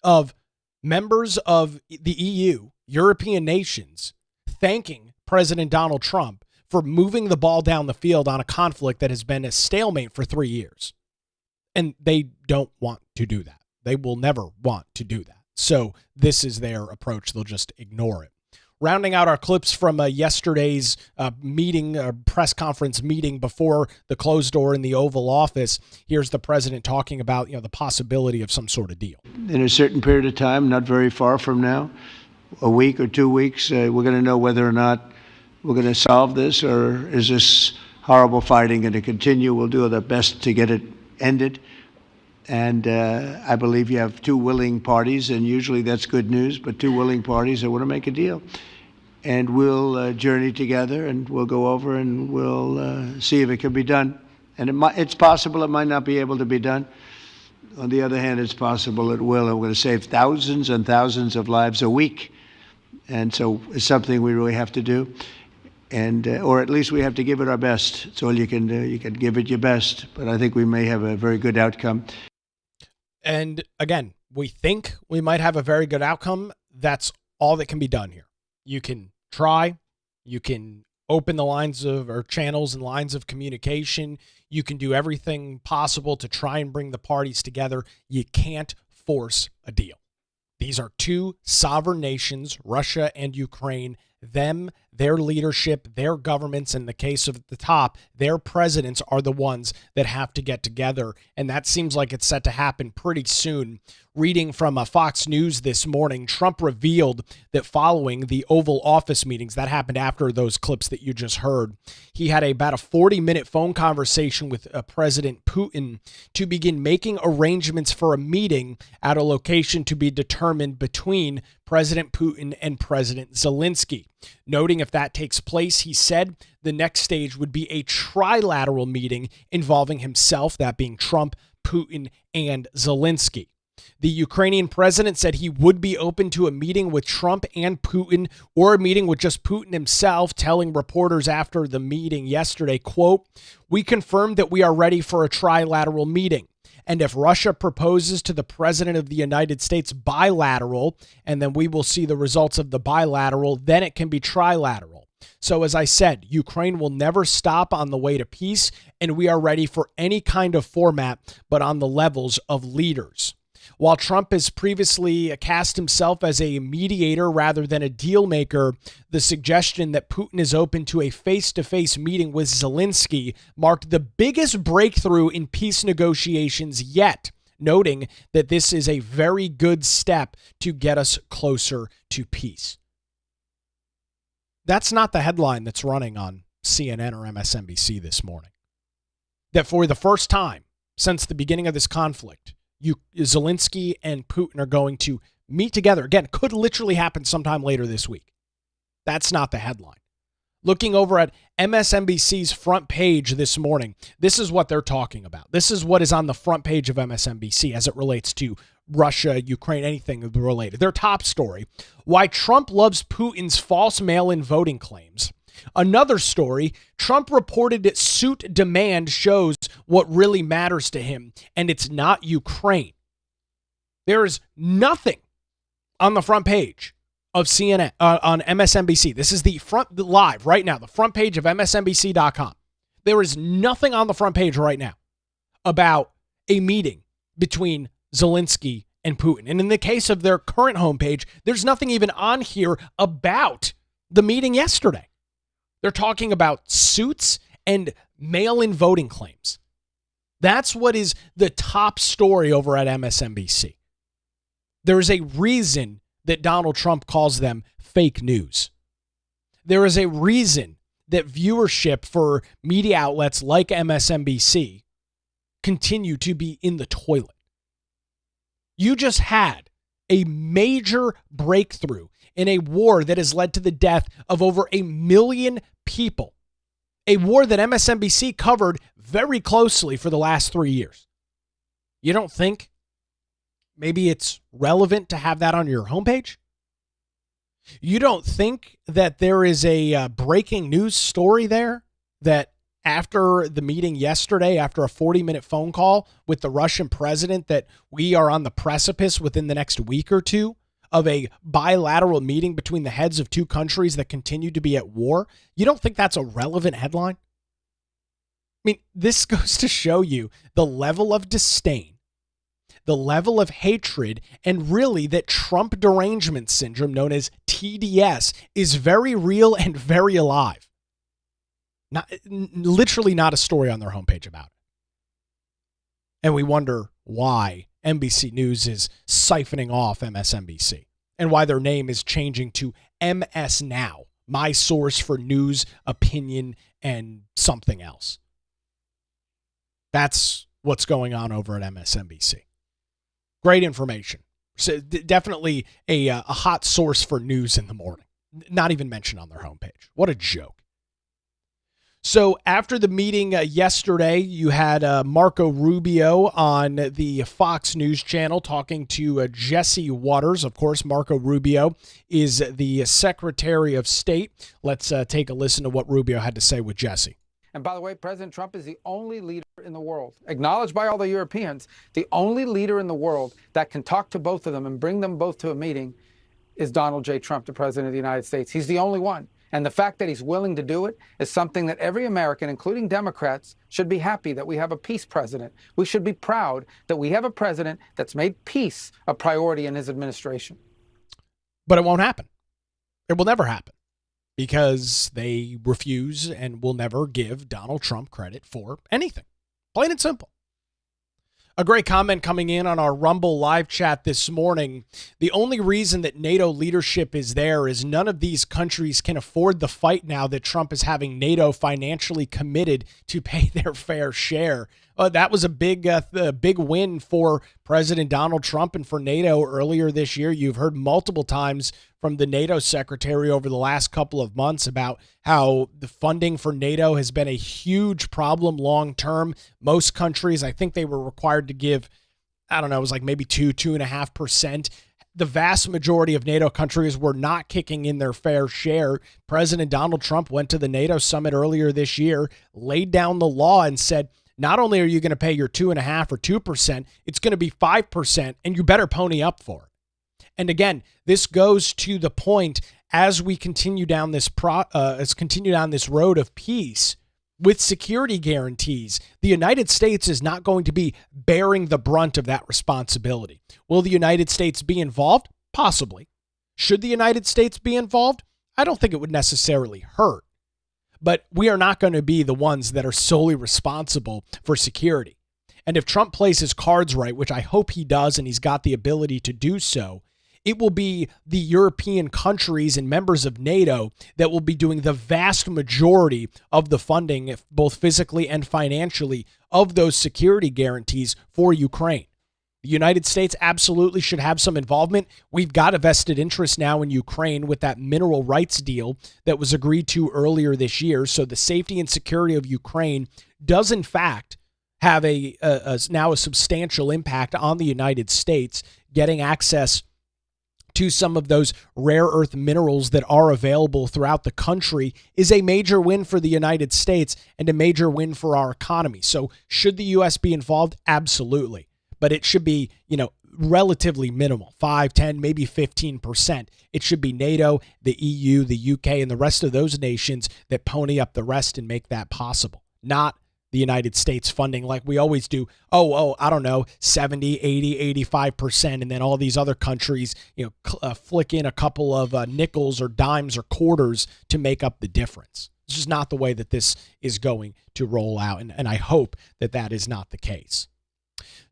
Speaker 1: of members of the EU, European nations, thanking President Donald Trump for moving the ball down the field on a conflict that has been a stalemate for 3 years. And they don't want to do that. They will never want to do that. So this is their approach. They'll just ignore it. Rounding out our clips from yesterday's press conference meeting before the closed door in the Oval Office, here's the president talking about the possibility of some sort of deal.
Speaker 2: In a certain period of time, not very far from now, a week or 2 weeks, we're going to know whether or not we're going to solve this, or is this horrible fighting going to continue. We'll do our best to get it ended. And I believe you have two willing parties, and usually that's good news, but two willing parties that want to make a deal. And we'll journey together, and we'll go over, and we'll see if it can be done. And it's possible it might not be able to be done. On the other hand, it's possible it will, and we're going to save thousands and thousands of lives a week. And so it's something we really have to do. And or at least we have to give it our best. It's all you can do. You can give it your best, but I think we may have a very good outcome.
Speaker 1: And again, we think we might have a very good outcome. That's all that can be done here. You can try, you can open the lines of or channels and lines of communication. You can do everything possible to try and bring the parties together. You can't force a deal. These are two sovereign nations, Russia and Ukraine. Them, their leadership, their governments, in the case of the top, their presidents are the ones that have to get together. And that seems like it's set to happen pretty soon. Reading from Fox News this morning, Trump revealed that following the Oval Office meetings, that happened after those clips that you just heard, he had about a 40-minute phone conversation with President Putin to begin making arrangements for a meeting at a location to be determined between President Putin and President Zelenskyy. Noting if that takes place, he said the next stage would be a trilateral meeting involving himself, that being Trump, Putin, and Zelenskyy. The Ukrainian president said he would be open to a meeting with Trump and Putin, or a meeting with just Putin himself, telling reporters after the meeting yesterday, quote, "We confirmed that we are ready for a trilateral meeting. And if Russia proposes to the president of the United States bilateral, and then we will see the results of the bilateral, then it can be trilateral. So as I said, Ukraine will never stop on the way to peace, and we are ready for any kind of format, but on the levels of leaders." While Trump has previously cast himself as a mediator rather than a deal maker, the suggestion that Putin is open to a face-to-face meeting with Zelenskyy marked the biggest breakthrough in peace negotiations yet, noting that this is a very good step to get us closer to peace. That's not the headline that's running on CNN or MSNBC this morning. That for the first time since the beginning of this conflict, Zelenskyy and Putin are going to meet together. Again, could literally happen sometime later this week. That's not the headline. Looking over at MSNBC's front page this morning, this is what they're talking about. This is what is on the front page of MSNBC as it relates to Russia, Ukraine, anything related. Their top story, why Trump loves Putin's false mail-in voting claims. Another story, Trump reported that suit demand shows what really matters to him, and it's not Ukraine. There is nothing on the front page of CNN, on MSNBC. This is the front live right now, the front page of MSNBC.com. There is nothing on the front page right now about a meeting between Zelenskyy and Putin. And in the case of their current homepage, there's nothing even on here about the meeting yesterday. They're talking about suits and mail-in voting claims. That's what is the top story over at MSNBC. There is a reason that Donald Trump calls them fake news. There is a reason that viewership for media outlets like MSNBC continue to be in the toilet. You just had a major breakthrough in a war that has led to the death of over 1 million people. A war that MSNBC covered very closely for the last 3 years. You don't think maybe it's relevant to have that on your homepage? You don't think that there is a breaking news story there that after the meeting yesterday, after a 40-minute phone call with the Russian president, that we are on the precipice within the next week or two of a bilateral meeting between the heads of two countries that continue to be at war? You don't think that's a relevant headline? I mean, this goes to show you the level of disdain, the level of hatred, and really that Trump derangement syndrome, known as TDS, is very real and very alive. Literally not a story on their homepage about it. And we wonder why NBC News is siphoning off MSNBC and why their name is changing to MS Now, my source for news, opinion, and something else. That's what's going on over at MSNBC. Great information. So definitely a hot source for news in the morning. Not even mentioned on their homepage. What a joke. So after the meeting yesterday, you had Marco Rubio on the Fox News channel talking to Jesse Waters. Of course, Marco Rubio is the Secretary of State. Let's take a listen to what Rubio had to say with Jesse.
Speaker 11: And by the way, President Trump is the only leader in the world, acknowledged by all the Europeans, the only leader in the world that can talk to both of them and bring them both to a meeting is Donald J. Trump, the President of the United States. He's the only one. And the fact that he's willing to do it is something that every American, including Democrats, should be happy that we have a peace president. We should be proud that we have a president that's made peace a priority in his administration.
Speaker 1: But it won't happen. It will never happen because they refuse and will never give Donald Trump credit for anything. Plain and simple. A great comment coming in on our Rumble live chat this morning. The only reason that NATO leadership is there is none of these countries can afford the fight now that Trump is having NATO financially committed to pay their fair share. That was a big win for President Donald Trump and for NATO earlier this year. You've heard multiple times from the NATO secretary over the last couple of months about how the funding for NATO has been a huge problem long term. Most countries, I think they were required to give, I don't know, it was like maybe 2.5%. The vast majority of NATO countries were not kicking in their fair share. President Donald Trump went to the NATO summit earlier this year, laid down the law and said, not only are you going to pay your 2.5% or 2%, it's going to be 5%, and you better pony up for it. And again, this goes to the point as we continue down this road of peace with security guarantees. The United States is not going to be bearing the brunt of that responsibility. Will the United States be involved? Possibly. Should the United States be involved? I don't think it would necessarily hurt. But we are not going to be the ones that are solely responsible for security. And if Trump plays his cards right, which I hope he does, and he's got the ability to do so, it will be the European countries and members of NATO that will be doing the vast majority of the funding, both physically and financially, of those security guarantees for Ukraine. The United States absolutely should have some involvement. We've got a vested interest now in Ukraine with that mineral rights deal that was agreed to earlier this year. So the safety and security of Ukraine does, in fact, have now a substantial impact on the United States getting access to some of those rare earth minerals that are available throughout the country is a major win for the United States and a major win for our economy. So should the U.S. be involved? Absolutely. But it should be, relatively minimal, 5, 10, maybe 15%. It should be NATO, the EU, the UK, and the rest of those nations that pony up the rest and make that possible, not the United States funding like we always do. I don't know, 70, 80, 85%, and then all these other countries, flick in a couple of nickels or dimes or quarters to make up the difference. It's just not the way that this is going to roll out, and I hope that that is not the case.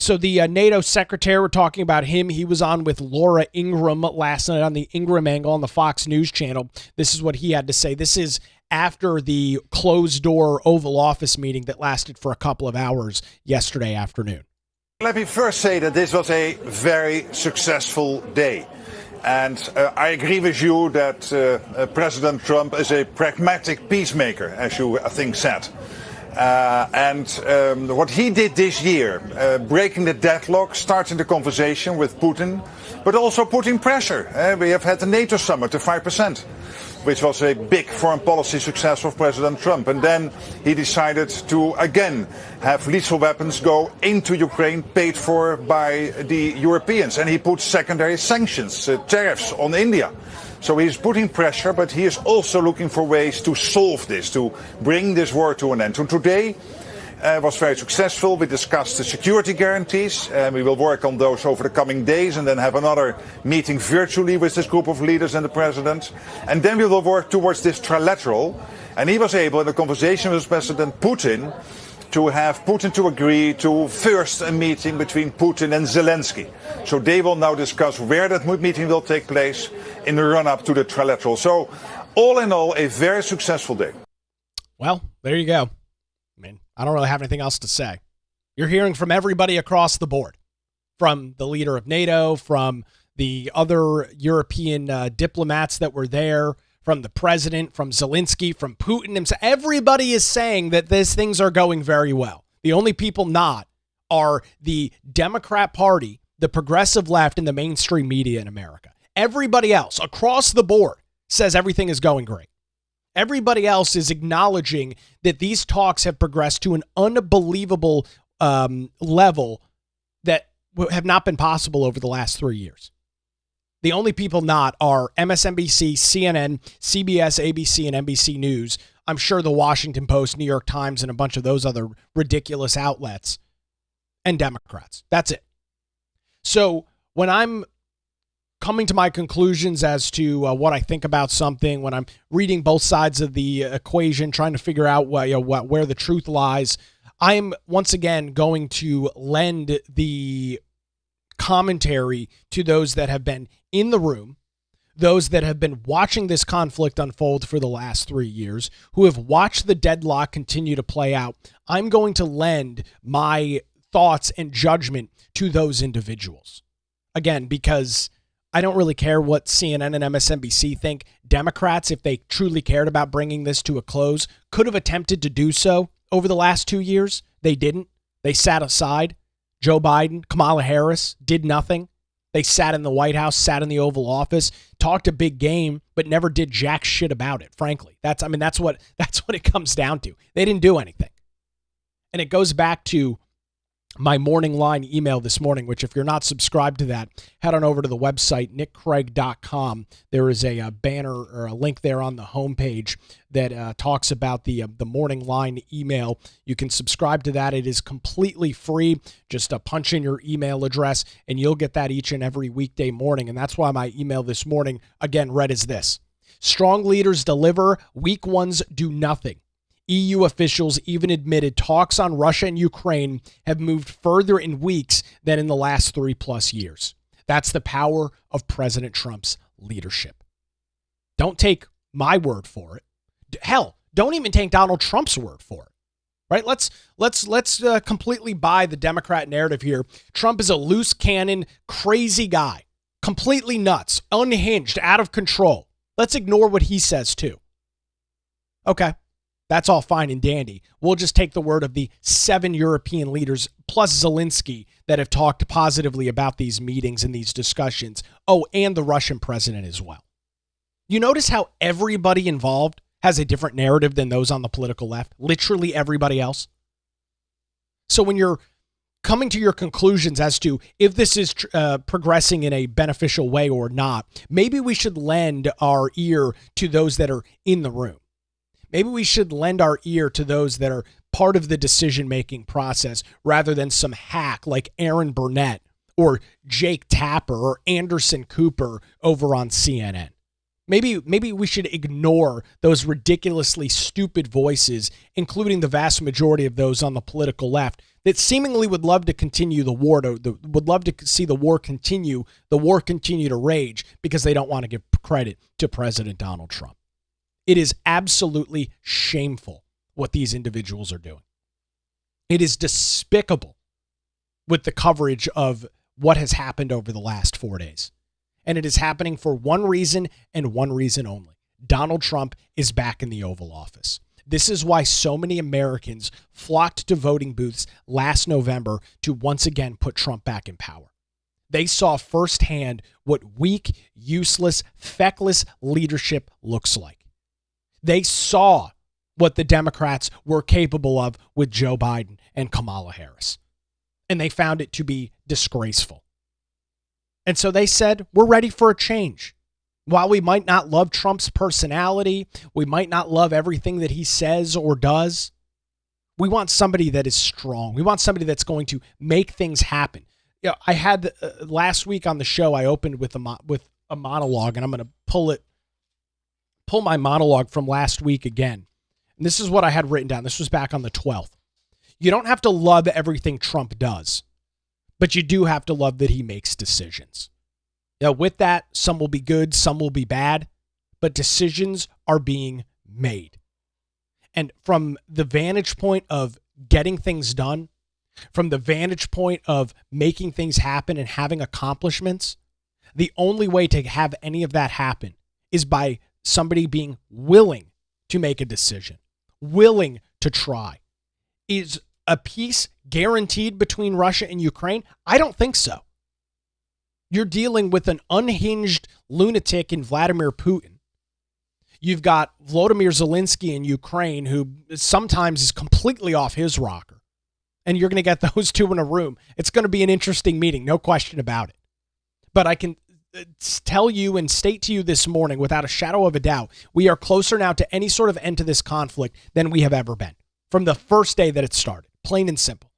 Speaker 1: So the NATO secretary, we're talking about him. He was on with Laura Ingraham last night on the Ingraham Angle on the Fox News channel. This is what he had to say. This is after the closed-door Oval Office meeting that lasted for a couple of hours yesterday afternoon.
Speaker 12: Let me first say that this was a very successful day. And I agree with you that President Trump is a pragmatic peacemaker, as you, I think, said. What he did this year, breaking the deadlock, starting the conversation with Putin, but also putting pressure. We have had the NATO summit, the 5%, which was a big foreign policy success of President Trump. And then he decided to, again, have lethal weapons go into Ukraine, paid for by the Europeans. And he put secondary sanctions, tariffs on India. So he's putting pressure, but he is also looking for ways to solve this, to bring this war to an end. And today was very successful. We discussed the security guarantees. We will work on those over the coming days and then have another meeting virtually with this group of leaders and the president. And then we will work towards this trilateral. And he was able, in a conversation with President Putin, to have Putin to agree to first a meeting between Putin and Zelenskyy. So they will now discuss where that meeting will take place in the run-up to the trilateral. So all in all, a very successful day.
Speaker 1: Well, there you go. I mean, I don't really have anything else to say. You're hearing from everybody across the board, from the leader of NATO, from the other European diplomats that were there, from the president, from Zelenskyy, from Putin himself. Everybody is saying that these things are going very well. The only people not are the Democrat Party, the progressive left, and the mainstream media in America. Everybody else across the board says everything is going great. Everybody else is acknowledging that these talks have progressed to an unbelievable level that have not been possible over the last 3 years. The only people not are MSNBC, CNN, CBS, ABC, and NBC News. I'm sure the Washington Post, New York Times, and a bunch of those other ridiculous outlets, and Democrats. That's it. So when I'm coming to my conclusions as to what I think about something, when I'm reading both sides of the equation, trying to figure out where the truth lies, I'm once again going to lend the commentary to those that have been in the room, those that have been watching this conflict unfold for the last 3 years, who have watched the deadlock continue to play out. I'm going to lend my thoughts and judgment to those individuals. Again, because I don't really care what CNN and MSNBC think. Democrats, if they truly cared about bringing this to a close, could have attempted to do so over the last 2 years. They didn't. They sat aside. Joe Biden, Kamala Harris did nothing. They sat in the White House, sat in the Oval Office, talked a big game, but never did jack shit about it, frankly. That's what it comes down to. They didn't do anything. And it goes back to my morning line email this morning, which if you're not subscribed to that, head on over to the website, nickcraig.com. There is a banner or a link there on the homepage that talks about the morning line email. You can subscribe to that. It is completely free. Just punch in your email address and you'll get that each and every weekday morning. And that's why my email this morning, again, read as this: strong leaders deliver, weak ones do nothing. EU officials even admitted talks on Russia and Ukraine have moved further in weeks than in the last 3+ years. That's the power of President Trump's leadership. Don't take my word for it. Hell, don't even take Donald Trump's word for it. Right? Let's completely buy the Democrat narrative here. Trump is a loose cannon, crazy guy, completely nuts, unhinged, out of control. Let's ignore what he says too. Okay. That's all fine and dandy. We'll just take the word of the 7 European leaders plus Zelenskyy that have talked positively about these meetings and these discussions. Oh, and the Russian president as well. You notice how everybody involved has a different narrative than those on the political left? Literally everybody else. So when you're coming to your conclusions as to if this is progressing in a beneficial way or not, maybe we should lend our ear to those that are in the room. Maybe we should lend our ear to those that are part of the decision-making process rather than some hack like Aaron Burnett or Jake Tapper or Anderson Cooper over on CNN. Maybe we should ignore those ridiculously stupid voices, including the vast majority of those on the political left that seemingly would love to continue the war, would love to see the war continue to rage because they don't want to give credit to President Donald Trump. It is absolutely shameful what these individuals are doing. It is despicable with the coverage of what has happened over the last 4 days. And it is happening for one reason and one reason only. Donald Trump is back in the Oval Office. This is why so many Americans flocked to voting booths last November to once again put Trump back in power. They saw firsthand what weak, useless, feckless leadership looks like. They saw what the Democrats were capable of with Joe Biden and Kamala Harris. And they found it to be disgraceful. And so they said, we're ready for a change. While we might not love Trump's personality, we might not love everything that he says or does, we want somebody that is strong. We want somebody that's going to make things happen. You know, I had last week on the show, I opened with a monologue, and I'm going to pull my monologue from last week again. And this is what I had written down. This was back on the 12th. You don't have to love everything Trump does, but you do have to love that he makes decisions. Now, with that, some will be good, some will be bad, but decisions are being made. And from the vantage point of getting things done, from the vantage point of making things happen and having accomplishments, the only way to have any of that happen is by somebody being willing to make a decision, willing to try. Is a peace guaranteed between Russia and Ukraine? I don't think so. You're dealing with an unhinged lunatic in Vladimir Putin. You've got Volodymyr Zelenskyy in Ukraine, who sometimes is completely off his rocker. And you're going to get those two in a room. It's going to be an interesting meeting, no question about it. But I can tell you and state to you this morning, without a shadow of a doubt, we are closer now to any sort of end to this conflict than we have ever been. From the first day that it started, plain and simple.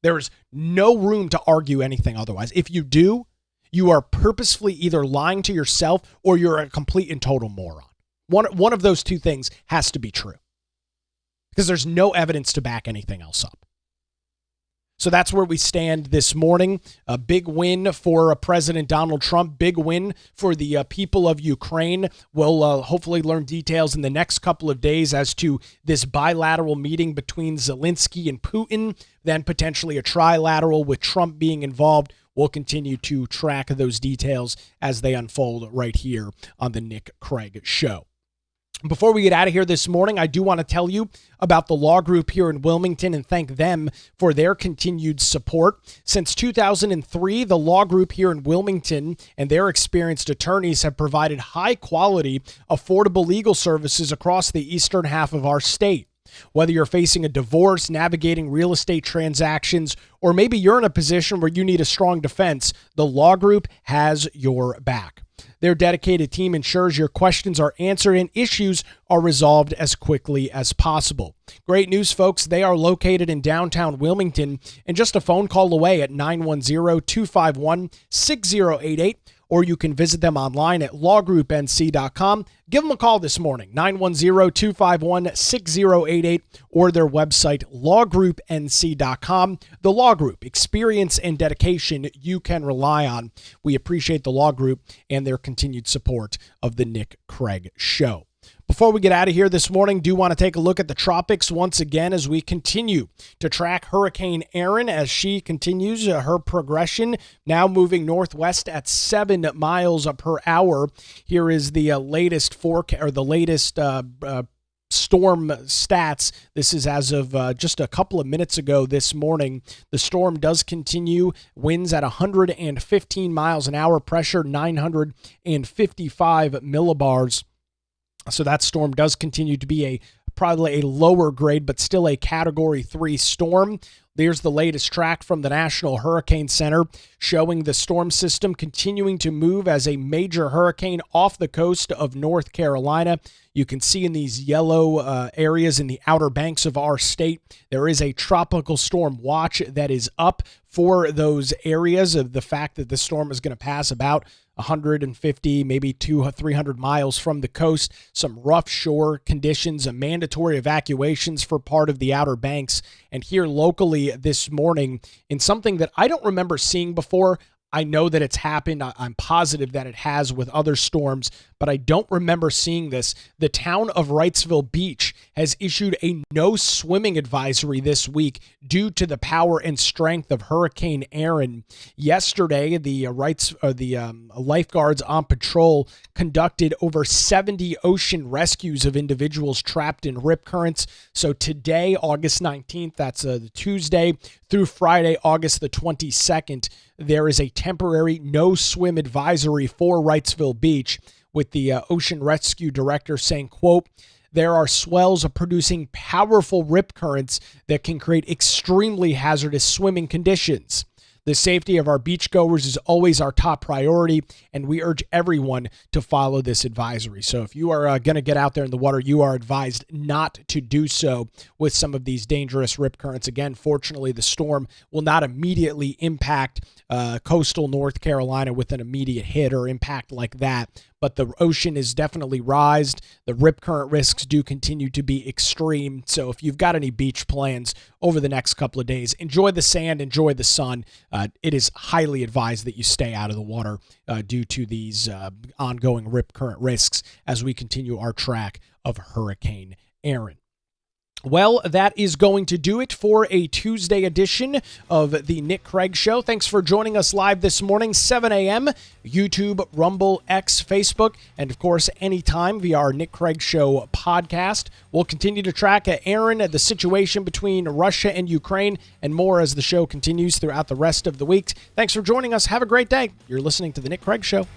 Speaker 1: There is no room to argue anything otherwise. If you do, you are purposefully either lying to yourself or you're a complete and total moron. One of those two things has to be true, because there's no evidence to back anything else up. So that's where we stand this morning. A big win for President Donald Trump. Big win for the people of Ukraine. We'll hopefully learn details in the next couple of days as to this bilateral meeting between Zelenskyy and Putin, then potentially a trilateral with Trump being involved. We'll continue to track those details as they unfold right here on the Nick Craig Show. Before we get out of here this morning, I do want to tell you about the law group here in Wilmington and thank them for their continued support. Since 2003, the law group here in Wilmington and their experienced attorneys have provided high-quality, affordable legal services across the eastern half of our state. Whether you're facing a divorce, navigating real estate transactions, or maybe you're in a position where you need a strong defense, the law group has your back. Their dedicated team ensures your questions are answered and issues are resolved as quickly as possible. Great news, folks. They are located in downtown Wilmington and just a phone call away at 910-251-6088, or you can visit them online at lawgroupnc.com. Give them a call this morning, 910-251-6088, or their website, lawgroupnc.com. The Law Group, experience and dedication you can rely on. We appreciate the Law Group and their continued support of the Nick Craig Show. Before we get out of here this morning, do want to take a look at the tropics once again as we continue to track Hurricane Erin as she continues her progression, now moving northwest at 7 miles per hour. Here is the latest forecast, or the latest storm stats. This is as of just a couple of minutes ago this morning. The storm does continue. Winds at 115 miles an hour, pressure 955 millibars. So that storm does continue to be probably a lower grade, but still a Category 3 storm. There's the latest track from the National Hurricane Center showing the storm system continuing to move as a major hurricane off the coast of North Carolina. You can see in these yellow areas in the Outer Banks of our state, there is a tropical storm watch that is up for those areas of the fact that the storm is going to pass about 150, maybe 200-300 miles from the coast. Some rough shore conditions, mandatory evacuations for part of the Outer Banks. And here locally this morning, in something that I don't remember seeing before, I know that it's happened. I'm positive that it has with other storms, but I don't remember seeing this. The town of Wrightsville Beach has issued a no swimming advisory this week due to the power and strength of Hurricane Aaron. Yesterday, the lifeguards on patrol conducted over 70 ocean rescues of individuals trapped in rip currents. So today, August 19th, that's the Tuesday, through Friday, August the 22nd, there is a temporary no swim advisory for Wrightsville Beach, with the ocean rescue director saying, quote, "There are swells producing powerful rip currents that can create extremely hazardous swimming conditions. The safety of our beachgoers is always our top priority, and we urge everyone to follow this advisory." So if you are going to get out there in the water, you are advised not to do so with some of these dangerous rip currents. Again, fortunately, the storm will not immediately impact coastal North Carolina with an immediate hit or impact like that. But the ocean is definitely rised. The rip current risks do continue to be extreme. So if you've got any beach plans over the next couple of days, enjoy the sand, enjoy the sun. It is highly advised that you stay out of the water due to these ongoing rip current risks as we continue our track of Hurricane Aaron. Well, that is going to do it for a Tuesday edition of the Nick Craig Show. Thanks for joining us live this morning, 7 a.m., YouTube, Rumble, X, Facebook, and, of course, anytime via our Nick Craig Show podcast. We'll continue to track Aaron, the situation between Russia and Ukraine, and more as the show continues throughout the rest of the week. Thanks for joining us. Have a great day. You're listening to the Nick Craig Show.